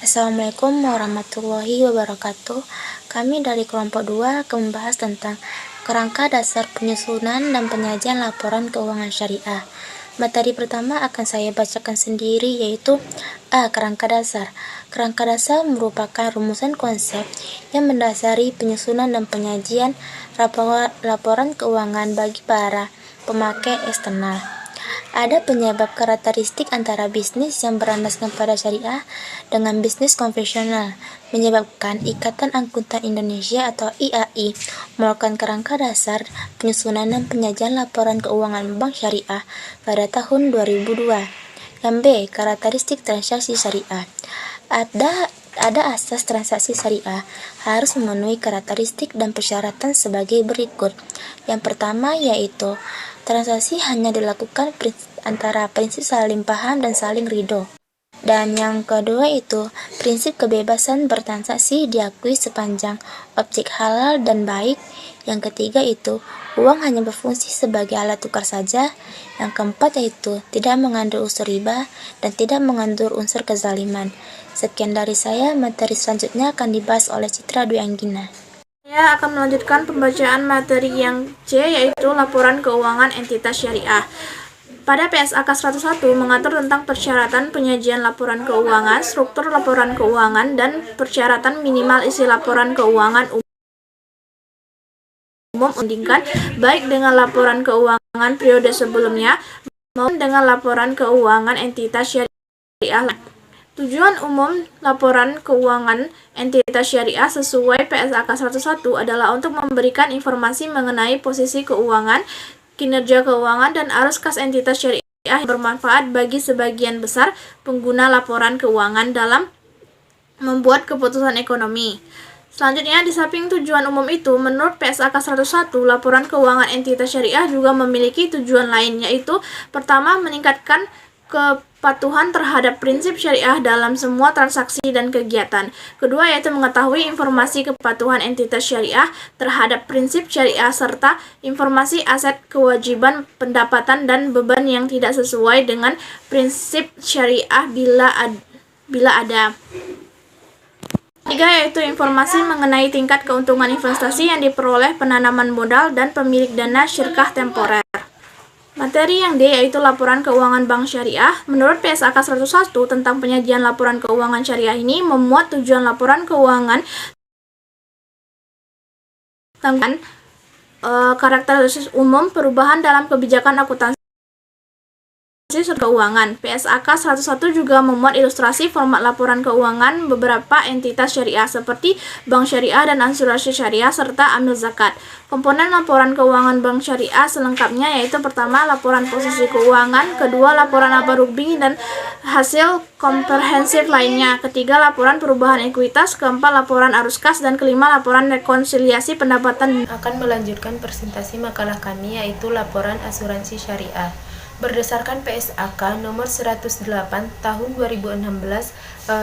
Assalamualaikum warahmatullahi wabarakatuh. Kami dari kelompok 2 akan membahas tentang kerangka dasar penyusunan dan penyajian laporan keuangan syariah. Materi pertama akan saya bacakan sendiri, yaitu A. Kerangka dasar. Kerangka dasar merupakan rumusan konsep yang mendasari penyusunan dan penyajian laporan keuangan bagi para pemakai eksternal. Ada penyebab karakteristik antara bisnis yang berlandaskan pada syariah dengan bisnis konvensional, menyebabkan Ikatan Akuntan Indonesia atau IAI melakukan kerangka dasar penyusunan dan penyajian laporan keuangan bank syariah pada tahun 2002. Yang B. Karakteristik transaksi syariah. Ada asas transaksi syariah harus memenuhi karakteristik dan persyaratan sebagai berikut. Yang pertama yaitu transaksi hanya dilakukan antara prinsip saling paham dan saling ridho. Dan yang kedua itu prinsip kebebasan bertransaksi diakui sepanjang objek halal dan baik. Yang ketiga itu uang hanya berfungsi sebagai alat tukar saja. Yang keempat yaitu tidak mengandung unsur riba dan tidak mengandung unsur kezaliman. Sekian dari saya, materi selanjutnya akan dibahas oleh Citra Dwi Anggina. Saya akan melanjutkan pembacaan materi yang C, yaitu laporan keuangan entitas syariah. Pada PSAK 101 mengatur tentang persyaratan penyajian laporan keuangan, struktur laporan keuangan, dan persyaratan minimal isi laporan keuangan umum membandingkan baik dengan laporan keuangan periode sebelumnya maupun dengan laporan keuangan entitas syariah. Tujuan umum laporan keuangan entitas syariah sesuai PSAK 101 adalah untuk memberikan informasi mengenai posisi keuangan, kinerja keuangan, dan arus kas entitas syariah yang bermanfaat bagi sebagian besar pengguna laporan keuangan dalam membuat keputusan ekonomi. Selanjutnya, di samping tujuan umum itu, menurut PSAK 101, laporan keuangan entitas syariah juga memiliki tujuan lain, yaitu pertama, meningkatkan kepatuhan terhadap prinsip syariah dalam semua transaksi dan kegiatan. Kedua, yaitu mengetahui informasi kepatuhan entitas syariah terhadap prinsip syariah serta informasi aset, kewajiban, pendapatan, dan beban yang tidak sesuai dengan prinsip syariah bila ada. Tiga, yaitu informasi mengenai tingkat keuntungan investasi yang diperoleh penanaman modal dan pemilik dana syirkah temporer. Materi yang D, yaitu laporan keuangan bank syariah. Menurut PSAK 101 tentang penyajian laporan keuangan syariah ini memuat tujuan laporan keuangan tentang karakteristik umum, perubahan dalam kebijakan akuntansi keuangan. PSAK 101 juga memuat ilustrasi format laporan keuangan beberapa entitas syariah seperti bank syariah dan asuransi syariah serta amil zakat. Komponen laporan keuangan bank syariah selengkapnya yaitu pertama, laporan posisi keuangan, kedua, laporan laba rugi dan hasil komprehensif lainnya, ketiga, laporan perubahan ekuitas, keempat, laporan arus kas, dan kelima, laporan rekonsiliasi pendapatan. Akan melanjutkan presentasi makalah kami yaitu laporan asuransi syariah. Berdasarkan PSAK nomor 108 tahun 2016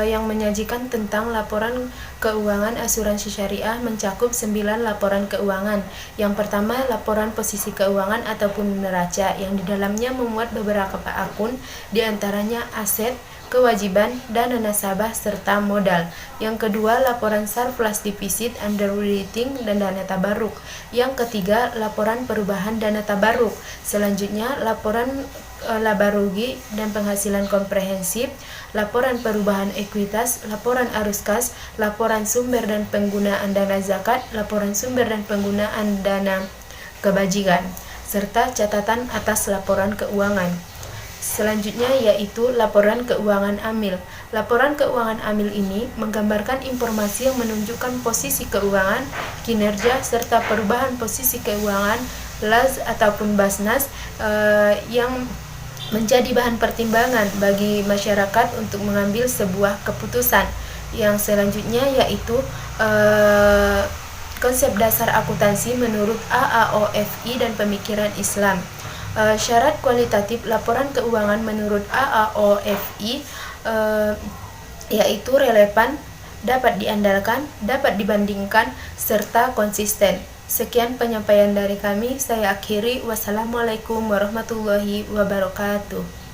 yang menyajikan tentang laporan keuangan asuransi syariah mencakup 9 laporan keuangan. Yang pertama, laporan posisi keuangan ataupun neraca yang di dalamnya memuat beberapa akun, diantaranya aset, kewajiban, dana nasabah, serta modal. Yang kedua, laporan SAR plus defisit, underwriting, dan dana tabarruk. Yang ketiga, laporan perubahan dana tabarruk. Selanjutnya, laporan laba rugi dan penghasilan komprehensif, laporan perubahan ekuitas, laporan arus kas, laporan sumber dan penggunaan dana zakat, laporan sumber dan penggunaan dana kebajikan, serta catatan atas laporan keuangan. Selanjutnya yaitu laporan keuangan amil. Laporan keuangan amil ini menggambarkan informasi yang menunjukkan posisi keuangan, kinerja, serta perubahan posisi keuangan LAS ataupun BASNAS yang menjadi bahan pertimbangan bagi masyarakat untuk mengambil sebuah keputusan. Yang selanjutnya yaitu konsep dasar akuntansi menurut AAOFI dan pemikiran Islam. Syarat kualitatif laporan keuangan menurut AAOFI yaitu relevan, dapat diandalkan, dapat dibandingkan, serta konsisten. Sekian penyampaian dari kami, saya akhiri. Wassalamualaikum warahmatullahi wabarakatuh.